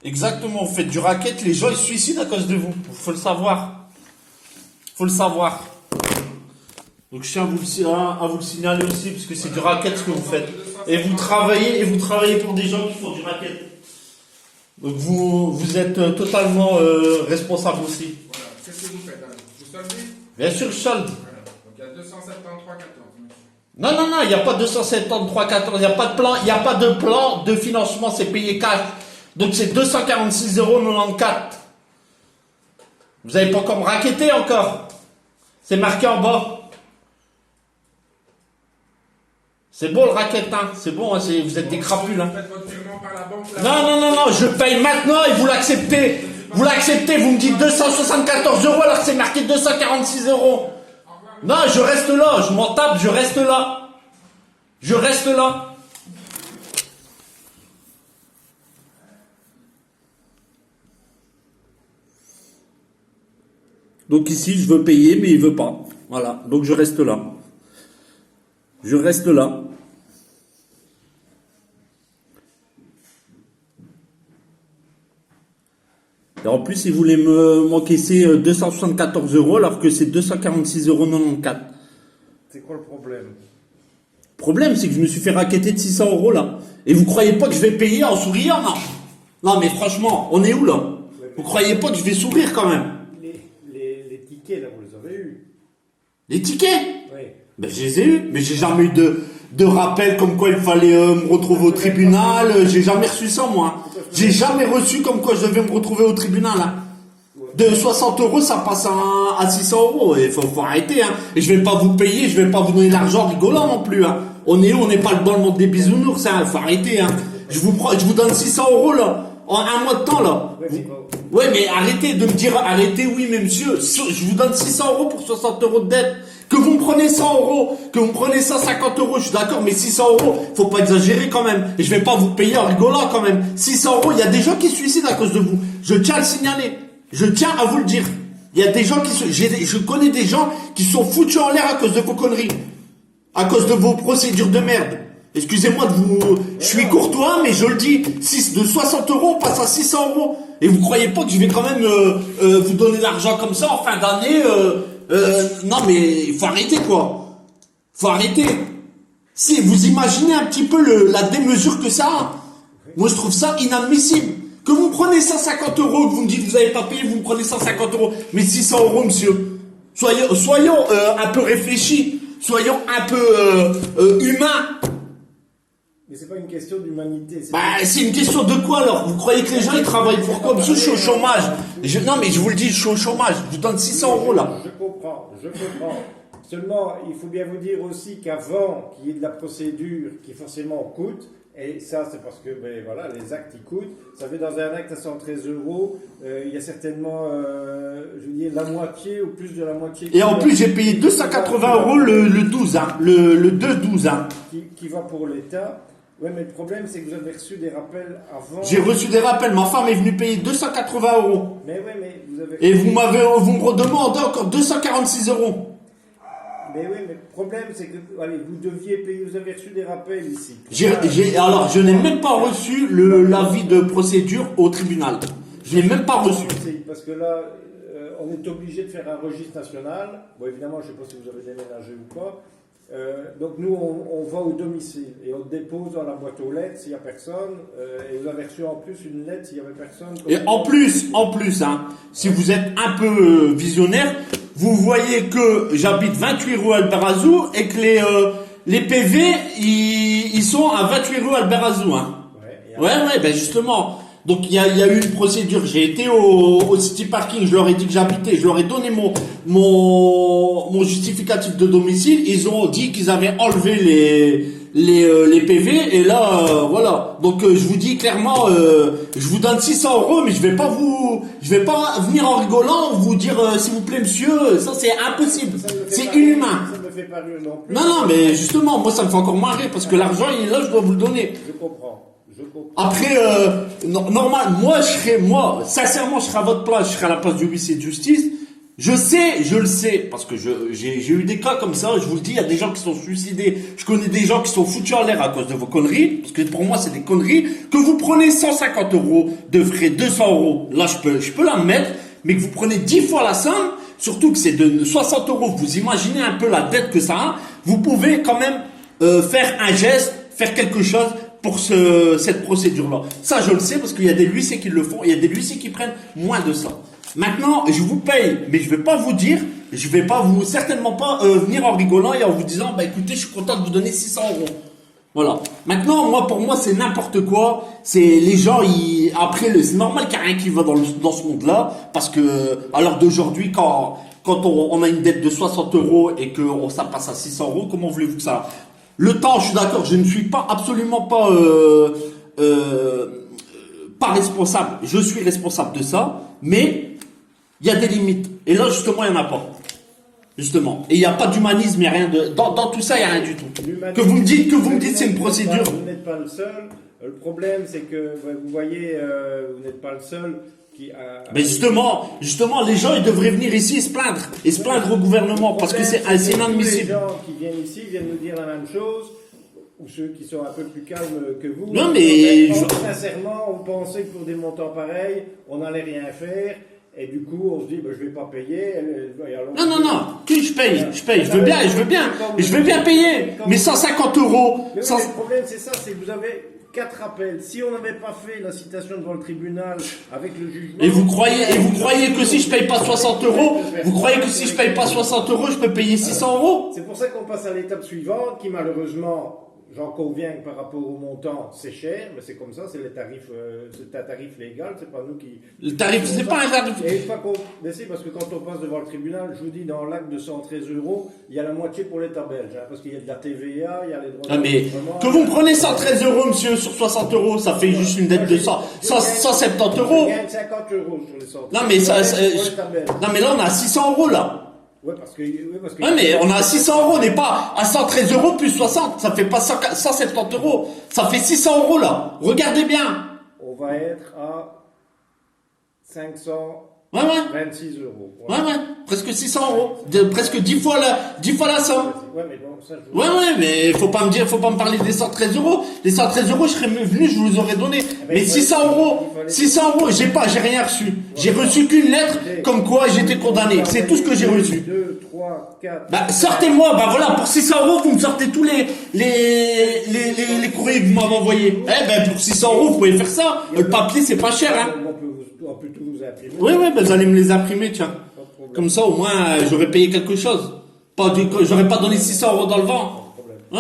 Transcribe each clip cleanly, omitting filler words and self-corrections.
Exactement, vous faites du racket, les gens ils se suicident à cause de vous. Faut le savoir. Faut le savoir. Donc je tiens à vous le signaler aussi, parce que c'est du racket ce que vous faites. Et vous travaillez pour des gens qui font du racket. Donc vous êtes totalement responsable aussi. Voilà. Qu'est-ce que vous faites alors? Vous soldez? Bien sûr, je solde. Voilà. Donc il y a 273,14. Non, il n'y a pas 273,14, il n'y a pas de plan, il n'y a pas de plan de financement, c'est payé cash. Donc c'est 246,94 €. Vous n'avez pas encore me raquetté encore. C'est marqué en bas. C'est bon le racket, hein. C'est bon, hein, vous êtes des crapules, hein. Vous faites votre virement par la banque là. Non, je paye maintenant et vous l'acceptez. Vous l'acceptez, vous me dites 274 € alors que c'est marqué 246 €. Non, je reste là, je m'en tape, je reste là. Je reste là. Donc ici, je veux payer, mais il veut pas. Voilà, donc je reste là. Je reste là. Et en plus, il voulait m'encaisser 274 € alors que c'est 246,94 €. C'est quoi le problème? Le problème, c'est que je me suis fait raqueter de 600 € là. Et vous croyez pas que je vais payer en souriant, non? Non, mais franchement, on est où là? Vous croyez pas que je vais sourire quand même? Les tickets, là, vous les avez eus? Les tickets? Oui. Ben, je les ai eus, mais j'ai jamais eu de rappel comme quoi il fallait me retrouver au tribunal. J'ai jamais reçu ça, moi. J'ai jamais reçu comme quoi je devais me retrouver au tribunal. Hein. De 60 €, ça passe à 600 €. Il faut arrêter. Hein. Et je vais pas vous payer, je vais pas vous donner l'argent rigolant non plus. Hein. On est où? On n'est pas dans le monde des bisounours. Hein. Faut arrêter. Hein. Je vous donne 600 € là. En un mois de temps là. Ouais, mais arrêtez de me dire, arrêtez, oui, mais monsieur, je vous donne 600 € pour 60 € de dette. Que vous me prenez 100 €, que vous me prenez 150 €, je suis d'accord, mais 600 €, faut pas exagérer quand même. Et je vais pas vous payer en rigolant quand même. 600 €, il y a des gens qui se suicident à cause de vous. Je tiens à le signaler. Je tiens à vous le dire. Il y a des gens je connais des gens qui sont foutus en l'air à cause de vos conneries. À cause de vos procédures de merde. Excusez-moi je suis courtois, mais je le dis. De 60 €, on passe à 600 €. Et vous croyez pas que je vais quand même vous donner de l'argent comme ça en fin d'année non, mais il faut arrêter, quoi. Faut arrêter. Si vous imaginez un petit peu la démesure que ça a, moi je trouve ça inadmissible. Que vous prenez 150 €, que vous me dites que vous n'avez pas payé, vous me prenez 150 €, mais 600 €, monsieur. Soyons un peu réfléchis. Soyons un peu humains. Mais c'est pas une question d'humanité. C'est une question de quoi alors? Vous croyez que les gens ils travaillent pour quoi? Monsieur, je suis au chômage. Non, mais je vous le dis, je suis au chômage. Je vous donne 600 € là. Je comprends. Seulement, il faut bien vous dire aussi qu'avant qu'il y ait de la procédure qui forcément coûte, et ça c'est parce que voilà, les actes ils coûtent, ça fait dans un acte à 113 €, il y a certainement, je veux dire, la moitié ou plus de la moitié. Et en plus, j'ai payé 280 € le 12, hein, le 2-12. Hein. Qui va pour l'État. Ouais, mais le problème, c'est que vous avez reçu des rappels avant. J'ai reçu des rappels. Ma femme est venue payer 280 €. Mais ouais, mais vous avez. Et vous me redemandez encore 246 €. Mais oui, mais le problème, c'est que allez, vous deviez payer. Vous avez reçu des rappels ici. Alors, je n'ai même pas reçu l'avis de procédure au tribunal. Je n'ai même pas reçu. Parce que là, on est obligé de faire un registre national. Bon, évidemment, je ne sais pas si vous avez déménagé ou pas. Donc nous, on va au domicile et on dépose dans la boîte aux lettres s'il n'y a personne. Et vous avez reçu en plus une lettre s'il n'y avait personne. Et en plus, hein, si vous êtes un peu visionnaire, vous voyez que j'habite 28 rue Albert-Azou et que les PV, ils sont à 28 rue Albert-Azou. Hein. Ouais, ben justement. Donc il y a eu une procédure. J'ai été au City Parking, je leur ai dit que j'habitais, je leur ai donné mon justificatif de domicile. Ils ont dit qu'ils avaient enlevé les PV et là voilà. Donc je vous dis clairement, je vous donne 600 €, mais je vais pas venir en rigolant vous dire s'il vous plaît monsieur, ça c'est impossible, c'est inhumain. Ça me fait pas rire non plus. Non, mais justement moi ça me fait encore moins rire parce que l'argent il est là, je dois vous le donner. Je comprends. Après, normal, sincèrement, je serais à votre place, je serais à la place du huissier de justice. Je le sais, parce que j'ai eu des cas comme ça, je vous le dis, il y a des gens qui sont suicidés, je connais des gens qui sont foutus en l'air à cause de vos conneries, parce que pour moi c'est des conneries, que vous prenez 150 euros de frais, 200 euros, là je peux la mettre, mais que vous prenez 10 fois la somme, surtout que c'est de 60 euros, vous imaginez un peu la dette que ça a, vous pouvez quand même faire un geste, faire quelque chose pour cette procédure-là. Ça je le sais, parce qu'il y a des huissiers qui le font, il y a des huissiers qui prennent moins de ça. Maintenant, je vous paye, mais je vais pas vous dire, je vais pas vous, certainement pas venir en rigolant et en vous disant, bah écoutez, je suis content de vous donner 600 euros. Voilà. Maintenant, pour moi, c'est n'importe quoi. C'est les gens, c'est normal qu'il n'y a rien qui va dans ce monde-là, parce que à l'heure d'aujourd'hui, quand on a une dette de 60 euros et que ça passe à 600 euros, comment voulez-vous que ça? Le temps, je suis d'accord, je ne suis absolument pas pas responsable. Je suis responsable de ça, mais il y a des limites. Et là, justement, il n'y en a pas. Justement. Et il n'y a pas d'humanisme, il n'y a rien de... Dans tout ça, il n'y a rien du tout. Que vous me dites, c'est une procédure. Vous n'êtes pas le seul. Le problème, c'est que, vous voyez, vous n'êtes pas le seul qui a... Mais justement, les gens, ils devraient venir ici et se plaindre. Et se plaindre au gouvernement, parce que c'est inadmissible. Les gens qui viennent ici viennent nous dire la même chose, ou ceux qui sont un peu plus calmes que vous. Non, mais... Sincèrement, on pensait que pour des montants pareils, on n'allait rien faire. Et du coup, on se dit, je vais pas payer. Non. Je paye. Je veux bien payer. Mais 150 euros. Mais oui, le problème, c'est ça, c'est que vous avez 4 appels. Si on n'avait pas fait la citation devant le tribunal avec le jugement. Et vous croyez que si je paye pas 60 euros, je peux payer 600 euros? C'est pour ça qu'on passe à l'étape suivante, qui malheureusement, j'en conviens que par rapport au montant, c'est cher, mais c'est comme ça, c'est les tarifs, c'est un tarif légal, c'est pas nous qui... Le tarif, c'est pas un tarif... Et une fois mais c'est parce que quand on passe devant le tribunal, je vous dis, dans l'acte de 113 euros, il y a la moitié pour l'État belge, hein, parce qu'il y a de la TVA, il y a les droits... Ah mais, que vous me prenez 113 euros, monsieur, sur 60 euros, ça fait juste une dette de 170 euros. Je gagne 50 euros sur les 113. Non mais non mais là, on a 600 euros, là. Ouais, parce que... Ouais, mais on a 600 euros, on n'est pas à 113 euros plus 60, ça fait pas 170 euros, ça fait 600 euros là, regardez bien. On va être à 526 euros. Ouais, presque 600 euros, presque 10 fois la somme. Ouais, mais bon, ça, je vous... Ouais, mais faut pas me parler des 113 euros. Les 113 euros, je serais venu, je vous aurais donné. Mais 600 euros, j'ai rien reçu. J'ai reçu qu'une lettre comme quoi j'étais condamné. C'est tout ce que j'ai reçu. 2, 3, 4. Bah, sortez-moi, voilà, pour 600 euros, vous me sortez tous les courriers que vous m'avez envoyés. Pour 600 euros, vous pouvez faire ça. Le papier, c'est pas cher, hein. On peut tout vous imprimer. Oui, vous allez me les imprimer, tiens. Comme ça, au moins, j'aurais payé quelque chose. J'aurais pas donné 600 euros dans le vent. Ouais.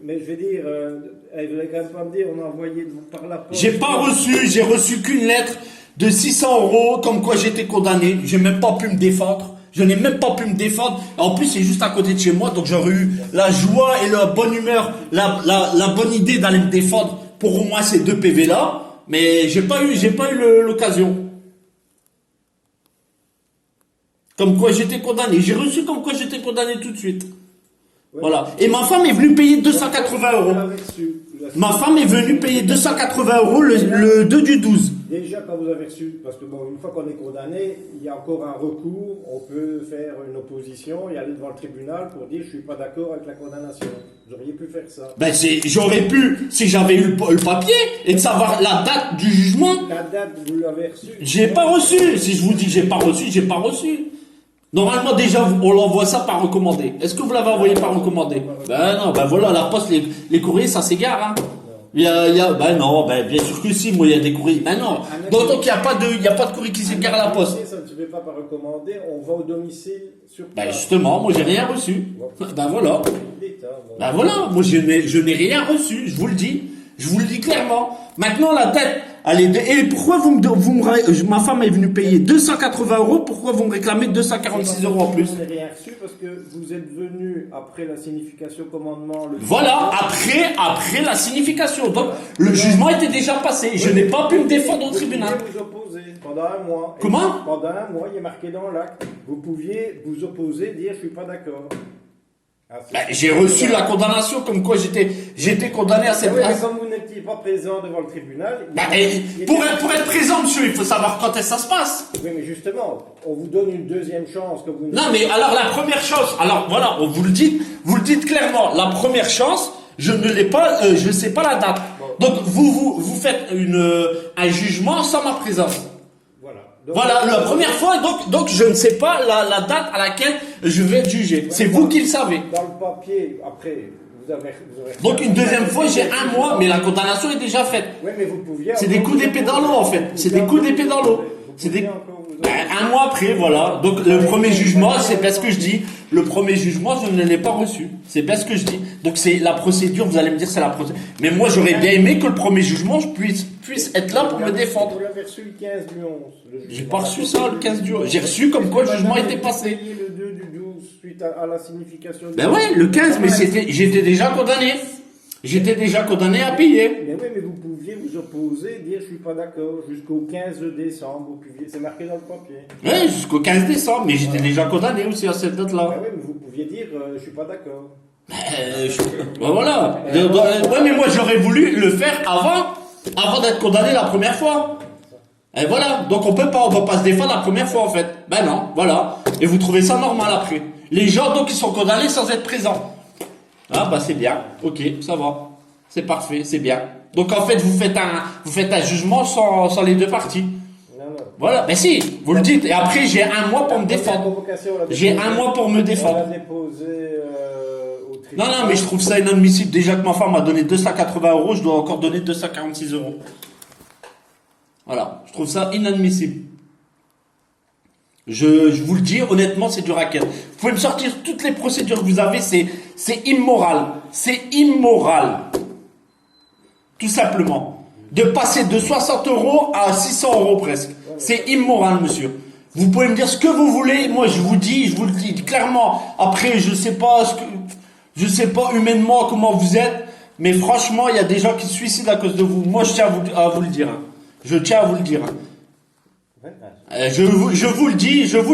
Mais je vais dire, vous n'allez quand même pas me dire, on a envoyé par la poste. J'ai reçu qu'une lettre de 600 euros, comme quoi j'étais condamné. J'ai même pas pu me défendre. Je n'ai même pas pu me défendre. En plus, c'est juste à côté de chez moi, donc j'aurais eu la joie et la bonne humeur, la bonne idée d'aller me défendre pour au moins ces 2 PV là. Mais j'ai pas eu l'occasion. Comme quoi j'étais condamné. J'ai reçu comme quoi j'étais condamné tout de suite. Ouais. Voilà. Et ma femme est venue payer 280 euros. Ma femme est venue payer 280 euros le 2 du 12. Déjà, quand vous avez reçu, parce que bon, une fois qu'on est condamné, il y a encore un recours, on peut faire une opposition et aller devant le tribunal pour dire je suis pas d'accord avec la condamnation. Vous auriez pu faire ça. J'aurais pu, si j'avais eu le papier, et de savoir la date du jugement. La date, vous l'avez reçue. J'ai pas reçu. Si je vous dis que j'ai pas reçu. Normalement, déjà, on l'envoie ça par recommandé. Est-ce que vous l'avez envoyé par recommandé? Non, voilà, la poste, les courriers, ça s'égare, hein. Bien sûr que si, moi, il y a des courriers. Non. Donc, il n'y a pas de courrier qui s'égare à la poste. Ça ne se fait pas par recommandé, on va au domicile sur place. Justement, moi, j'ai rien reçu. Voilà. Voilà, moi, je n'ai rien reçu, je vous le dis. Je vous le dis clairement. Maintenant, la tête, et pourquoi ma femme est venue payer 280 euros, pourquoi vous me réclamez 246 euros en plus? Vous n'avez rien reçu parce que vous êtes venu après la signification commandement. Voilà, après la signification. Donc, le jugement était déjà passé. Je n'ai pas pu me défendre au tribunal. Vous pouviez vous opposer pendant un mois. Pendant un mois, il est marqué dans l'acte. Vous pouviez vous opposer, dire je suis pas d'accord. J'ai reçu la condamnation comme quoi j'étais condamné à cette Oui, mais place. comme vous n'étiez pas présent devant le tribunal... Pour être présent, monsieur, il faut savoir quand est-ce que ça se passe. Oui, mais justement, on vous donne une deuxième chance. Que vous Non, mais alors la première chance, alors voilà, vous le dites clairement, la première chance, je ne l'ai pas, je ne sais pas la date. Donc vous faites un jugement sans ma présence. Voilà, la première fois, donc je ne sais pas la date à laquelle je vais être jugé. C'est vous qui le savez. Dans le papier, après, vous avez donc une deuxième fois, j'ai un mois, mais la condamnation est déjà faite. Oui, mais vous pouviez... C'est des coups d'épée dans l'eau, en fait. C'est des coups d'épée dans l'eau. C'est des... un mois après, voilà. Donc le premier jugement, c'est bien ce que je dis. Le premier jugement, je ne l'ai pas reçu. C'est bien ce que je dis. Donc c'est la procédure, vous allez me dire c'est la procédure. Mais moi j'aurais bien aimé que le premier jugement, je puisse être là pour me défendre. Vous l'avez reçu le 15 du 11. J'ai pas reçu ça le 15 du 11. J'ai reçu comme quoi le jugement était passé. Le 2 du 12 suite à la signification... Ben ouais, le 15, mais j'étais déjà condamné. J'étais déjà condamné à payer. Mais oui, mais vous pouviez vous opposer, dire je suis pas d'accord, jusqu'au 15 décembre, vous pouviez, c'est marqué dans le papier. Oui, jusqu'au 15 décembre, mais j'étais déjà condamné aussi à cette date-là. Mais oui, mais vous pouviez dire je suis pas d'accord. Ben voilà. Ouais, mais moi j'aurais voulu le faire avant d'être condamné la première fois. Et voilà, donc on va pas se défendre la première fois en fait. Ben non, voilà. Et vous trouvez ça normal après. Les gens donc ils sont condamnés sans être présents. Ah bah c'est bien, ok, ça va. C'est parfait, c'est bien. Donc en fait vous faites un jugement sans les deux parties. Non. Voilà, ben si, vous le dites. Et après j'ai un mois pour me défendre. J'ai un mois pour me défendre. On l'a déposé au tribunal. Non, mais je trouve ça inadmissible. Déjà que ma femme m'a donné 280 €, je dois encore donner 246 €. Voilà, je trouve ça inadmissible. Je vous le dis, honnêtement, c'est du racket. Vous pouvez me sortir toutes les procédures que vous avez, c'est immoral. C'est immoral. Tout simplement. De passer de 60 € à 600 € presque. C'est immoral, monsieur. Vous pouvez me dire ce que vous voulez. Moi, je vous le dis clairement. Après, je sais pas humainement comment vous êtes. Mais franchement, il y a des gens qui se suicident à cause de vous. Moi, je tiens à vous le dire. Hein. Je tiens à vous le dire. Hein. Je vous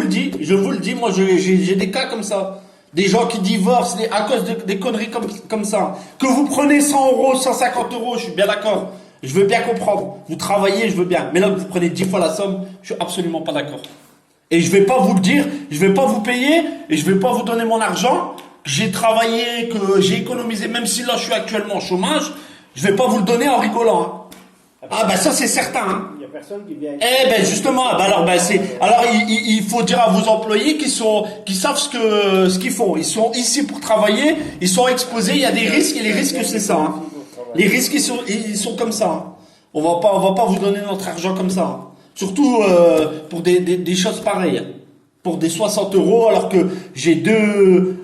le dis, moi j'ai des cas comme ça. Des gens qui divorcent à cause des conneries comme ça. Que vous prenez 100 €, 150 €, je suis bien d'accord. Je veux bien comprendre. Vous travaillez, je veux bien. Mais là que vous prenez 10 fois la somme, je suis absolument pas d'accord. Et je vais pas vous le dire, je vais pas vous payer, et je vais pas vous donner mon argent, que j'ai travaillé, que j'ai économisé, même si là je suis actuellement au chômage, je vais pas vous le donner en rigolant. Hein. Ah ben ça c'est certain. Hein. Il y a personne qui vient... Eh ben justement, alors il faut dire à vos employés qui savent ce qu'ils font. Ils sont ici pour travailler, ils sont exposés, il y a des risques et les risques c'est ça. Hein. Les risques ils sont comme ça. Hein. On va pas vous donner notre argent comme ça. Hein. Surtout pour des choses pareilles. Pour des 60 € alors que j'ai deux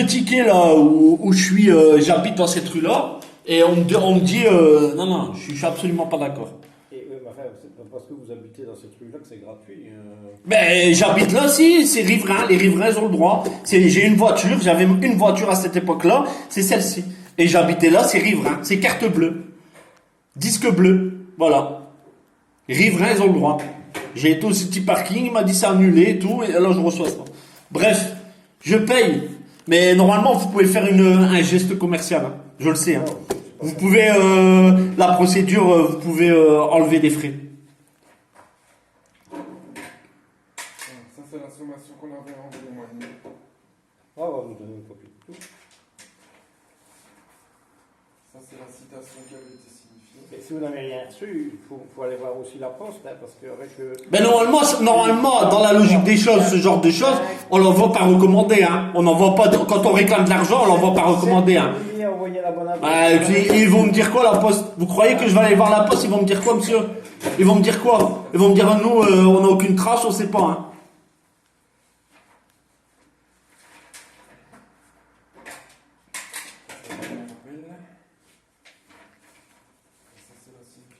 tickets là où j'habite dans cette rue là. Et on me dit, non, je suis absolument pas d'accord. Et c'est pas parce que vous habitez dans cette rue-là que c'est gratuit. Ben, j'habite là, si, c'est riverain, les riverains ont le droit. J'ai une voiture, j'avais une voiture à cette époque-là, c'est celle-ci. Et j'habitais là, c'est riverain, c'est carte bleue. Disque bleu, voilà. Riverains, ils ont le droit. J'ai été au City Parking, il m'a dit c'est annulé et tout, et là je reçois ça. Bref, je paye. Mais normalement, vous pouvez faire un geste commercial, hein. Je le sais. Hein. Vous pouvez, la procédure, vous pouvez enlever des frais. Ça, c'est la sommation qu'on avait envoyée au mois de mai. On va vous donner une copie de tout. Ça, c'est la citation qui avait été signifiée. Et si vous n'avez rien reçu, il faut aller voir aussi la poste, hein, parce qu'avec... Ben normalement, dans la logique des choses, ce genre de choses, on l'envoie par recommandé. Hein. On n'envoie pas, quand on réclame de l'argent, on l'envoie par recommandé. Hein. Ils vont me dire quoi, la poste? Vous croyez que je vais aller voir la poste? Ils vont me dire quoi, monsieur? Ils vont me dire quoi? Ils vont me dire, nous, on n'a aucune trace, on sait pas. Hein.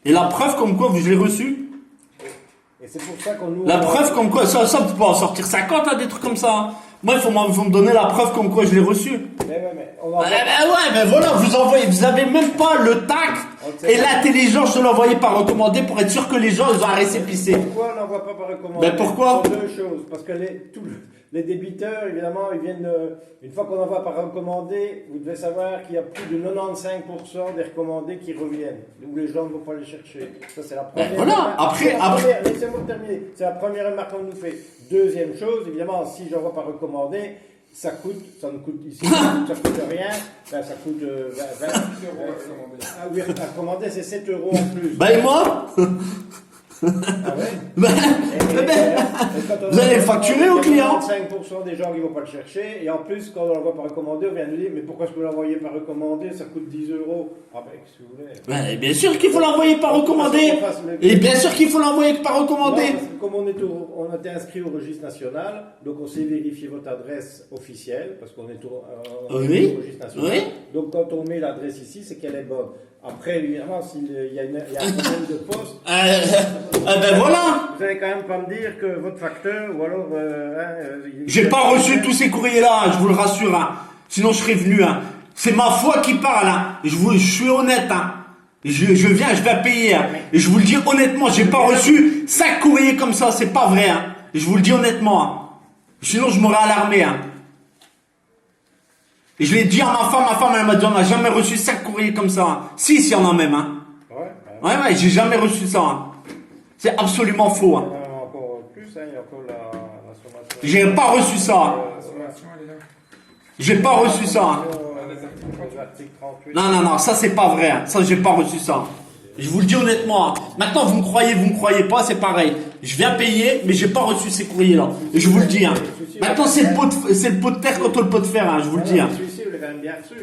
Et la preuve comme quoi vous l'avez reçu? Et c'est pour ça qu'on nous... La preuve comme quoi, ça vous pouvez en sortir 50, hein, des trucs comme ça. Hein. Moi, il faut me donner la preuve comme quoi je l'ai reçu. Mais on envoie... mais voilà, vous avez même pas le tact et l'intelligence de l'envoyer par recommandé pour être sûr que les gens ils ont un récépissé. Pourquoi on n'envoie pas par recommandé? Ben pourquoi? Pour deux choses. Parce que les débiteurs, évidemment, ils viennent, une fois qu'on envoie par recommandé, vous devez savoir qu'il y a plus de 95% des recommandés qui reviennent, où les gens ne vont pas les chercher. Ça, c'est la première voilà, remarque. Laissez-moi terminer. C'est la première remarque qu'on nous fait. Deuxième chose, évidemment, si j'envoie par recommandé, ça ne coûte ici, ça coûte rien, ben, ça coûte 20 euros à commander. Ah oui, à commander, c'est 7 euros en plus. Bah et moi Ah ouais Bah, quand vous allez le facturer au client. 5% des gens qui ne vont pas le chercher, et en plus, quand on l'envoie par recommandé, on vient nous dire, mais pourquoi est-ce que vous l'envoyez par recommandé, ça coûte 10 euros. Ah ben, qu'est-ce que vous voulez. Bah, bien sûr qu'il faut l'envoyer par recommandé. Et bien sûr qu'il faut l'envoyer par recommandé. Non, parce que comme on a été inscrit au registre national, donc on sait vérifier votre adresse officielle, parce qu'on est au registre national. Oui. Donc quand on met l'adresse ici, c'est qu'elle est bonne. Après, évidemment, s'il y a un problème de poste, Ben voilà. vous allez quand même pas me dire que votre facteur, ou alors... J'ai pas reçu tous ces courriers-là, hein, je vous le rassure. Hein. Sinon, je serais venu. Hein. C'est ma foi qui parle. Hein. Je suis honnête. Hein. Je viens, je vais payer. Hein. Et je vous le dis honnêtement, j'ai pas reçu 5 courriers comme ça. C'est pas vrai. Hein. Et je vous le dis honnêtement. Hein. Sinon, je m'aurais alarmé. Hein. Et je l'ai dit à ma femme, elle m'a dit, on n'a jamais reçu 5 courriers comme ça. Hein. Si, il y en a même. Hein. Ouais, j'ai jamais reçu ça. Hein. C'est absolument faux. Hein. Il y en a encore plus, hein, il y a encore la sommation. J'ai pas reçu ça. Hein. La sommation, elle est là. J'ai pas reçu ça. Hein. Les articles 38. Non, ça c'est pas vrai. Hein. Ça, j'ai pas reçu ça. Je vous le dis honnêtement. Hein. Maintenant, vous me croyez pas, c'est pareil. Je viens payer, mais j'ai pas reçu ces courriers-là. Et je vous le dis. Hein. Maintenant, c'est le pot de terre contre le pot de fer. Hein, je vous le dis. Hein. Celui-ci, vous l'avez quand même bien reçu.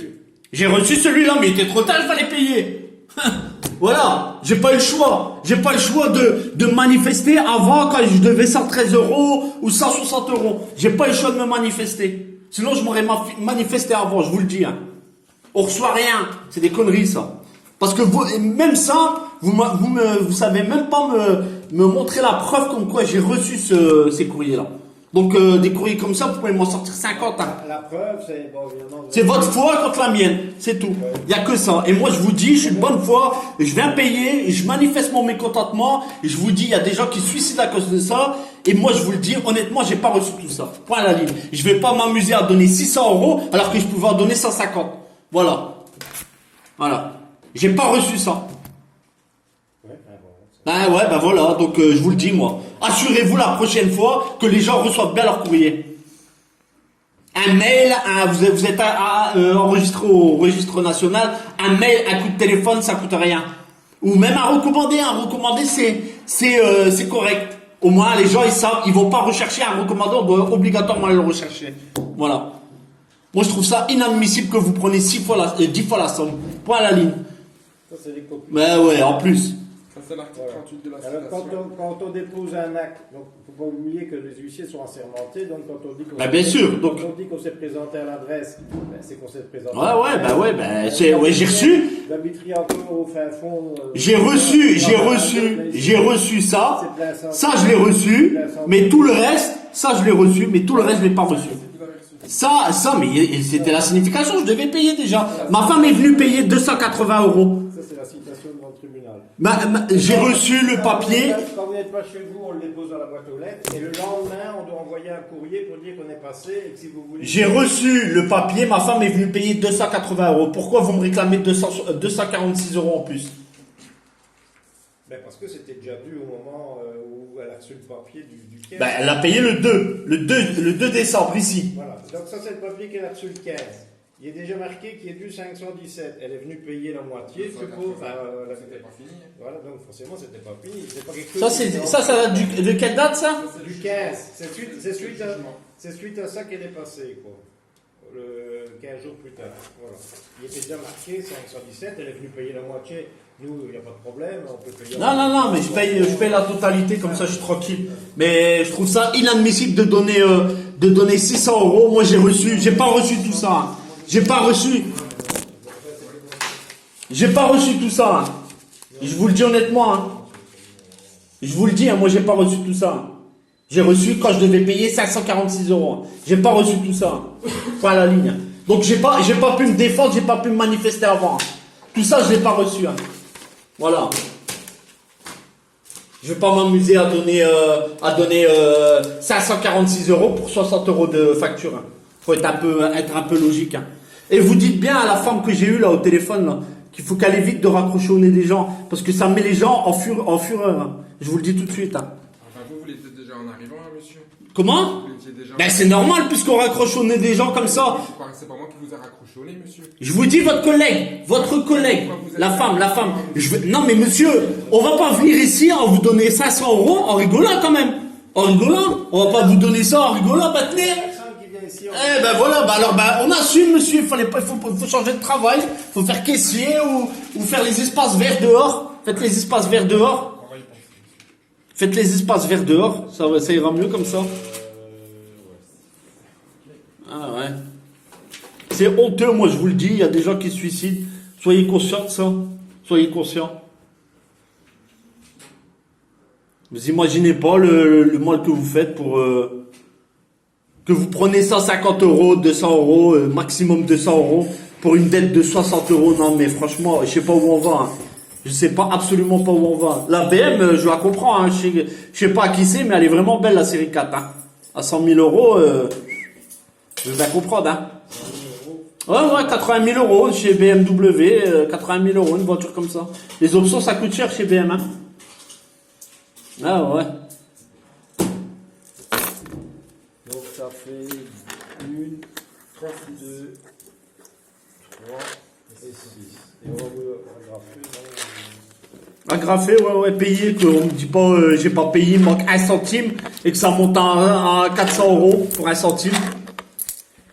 J'ai reçu celui-là, mais il était trop tard, il fallait payer. Voilà, j'ai pas eu le choix. J'ai pas le choix de manifester avant quand je devais 113 euros ou 160 euros. J'ai pas eu le choix de me manifester. Sinon, je m'aurais manifesté avant, je vous le dis. Hein. On reçoit rien. C'est des conneries, ça. Parce que vous, même ça, vous savez même pas me montrer la preuve comme quoi j'ai reçu ces courriers-là. Donc, des courriers comme ça, vous pouvez m'en sortir 50. Hein. La preuve, c'est... Bon, évidemment, C'est votre foi contre la mienne, c'est tout. Il n'y a que ça. Et moi, je vous dis, je suis de bonne foi, et je viens payer, et je manifeste mon mécontentement, et je vous dis, il y a des gens qui se suicident à cause de ça, et moi, je vous le dis, honnêtement, j'ai pas reçu tout ça. Point à la ligne. Je vais pas m'amuser à donner 600 euros, alors que je pouvais en donner 150. Voilà. Voilà. J'ai pas reçu ça. Ah ouais, ben voilà, donc je vous le dis, moi. Assurez-vous la prochaine fois que les gens reçoivent bien leur courrier. Un mail, vous êtes enregistré au registre national, un mail, un coup de téléphone, ça coûte rien. Ou même un recommandé c'est correct. Au moins les gens ils savent, ils vont pas rechercher un recommandé, on doit obligatoirement le rechercher. Voilà. Moi je trouve ça inadmissible que vous preniez 10 fois la somme. Point à la ligne. Ça, c'est des copies. Mais ouais, en plus. Ça, c'est l'article 38 de la Alors, citation. quand on dépose un acte, donc il ne faut pas oublier que les huissiers sont assermentés, donc quand on dit qu'on Bien sûr, donc. quand on dit qu'on s'est présenté à l'adresse, ben, c'est qu'on s'est présenté. J'ai reçu. D'habiterie encore au fin fond. J'ai reçu ça. Ça, je l'ai reçu. Mais tout le reste, ça, je l'ai reçu. Mais tout le reste, je l'ai pas reçu. Ça, mais c'était la signification. Je devais payer déjà. Ma femme est venue payer 280 euros. Ça, c'est la citation devant le tribunal. J'ai reçu le papier. Quand vous n'êtes pas chez vous, on le dépose dans la boîte aux lettres. Et le lendemain, on doit envoyer un courrier pour dire qu'on est passé et que si vous voulez. J'ai reçu le papier. Ma femme est venue payer 280 euros. Pourquoi vous me réclamez 246 euros en plus? Ben parce que c'était déjà dû au moment où elle a reçu le papier du 15. Ben, elle a payé le 2 décembre ici. Voilà. Donc ça, c'est le papier qu'elle a reçu le 15. Il est déjà marqué qu'il est dû 517. Elle est venue payer la moitié, je suppose. C'était pas fini. Voilà, donc forcément, c'était pas fini. C'est pas quelque chose Ça date de quelle date, ça? du 15. C'est suite à ça qu'elle est passée, quoi. Le 15 jours plus tard. Voilà. Il était déjà marqué 517. Elle est venue payer la moitié. Nous, il n'y a pas de problème. On peut payer. Non, mais je paye la totalité, comme ça je suis tranquille. Mais je trouve ça inadmissible de donner 600 euros. Moi, j'ai pas reçu tout ça. J'ai pas reçu tout ça. Hein. Je vous le dis honnêtement. Hein. Je vous le dis, hein, moi j'ai pas reçu tout ça. J'ai reçu quand je devais payer 546 euros. J'ai pas reçu tout ça. Pas la ligne. Donc j'ai pas pu me défendre, j'ai pas pu me manifester avant. Tout ça, je l'ai pas reçu. Hein. Voilà. Je vais pas m'amuser à donner 546 € pour 60 € de facture. Hein. Faut être un peu logique. Hein. Et vous dites bien à la femme que j'ai eue là au téléphone là, qu'il faut qu'elle évite de raccrocher au nez des gens parce que ça met les gens en fureur. Hein. Je vous le dis tout de suite. Hein. Enfin, vous l'étiez déjà en arrivant, là, monsieur. Comment? Vous l'étiez déjà. Ben c'est normal puisqu'on raccroche au nez des gens comme ça. C'est pas moi qui vous ai raccroché au nez, monsieur. Je vous dis votre collègue, la femme. Non mais monsieur, on va pas venir ici en vous donner 500 € en rigolant quand même. En rigolant, on va pas vous donner ça en rigolant maintenant. Eh ben voilà, on assume monsieur, il faut changer de travail, faut faire caissier ou faire les espaces verts dehors. Faites les espaces verts dehors. Faites les espaces verts dehors, ça ira mieux comme ça. Ah ouais. C'est honteux, moi je vous le dis, il y a des gens qui se suicident. Soyez conscients de ça. Soyez conscients. Vous imaginez pas le mal que vous faites pour... que vous prenez 150 €, 200 €, maximum 200 € pour une dette de 60 €. Non mais franchement, je sais pas où on va. Hein. Je sais pas absolument pas où on va. La BM, je la comprends. Hein. Je sais pas à qui c'est, mais elle est vraiment belle la série 4. Hein. À 100 000 €, je vais bien comprendre. Hein. Ouais, 80 000 € chez BMW, 80 000 €, une voiture comme ça. Les options, ça coûte cher chez BM. Hein. Ah ouais. Donc ça fait 1, 2, 3 et 6. Et on va agrafer. Agrafer, ouais, payer, qu'on me dit pas, j'ai pas payé, il manque 1 centime, et que ça monte à 400 € pour 1 centime.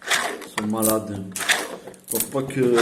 Ils sont malades. Faut pas que...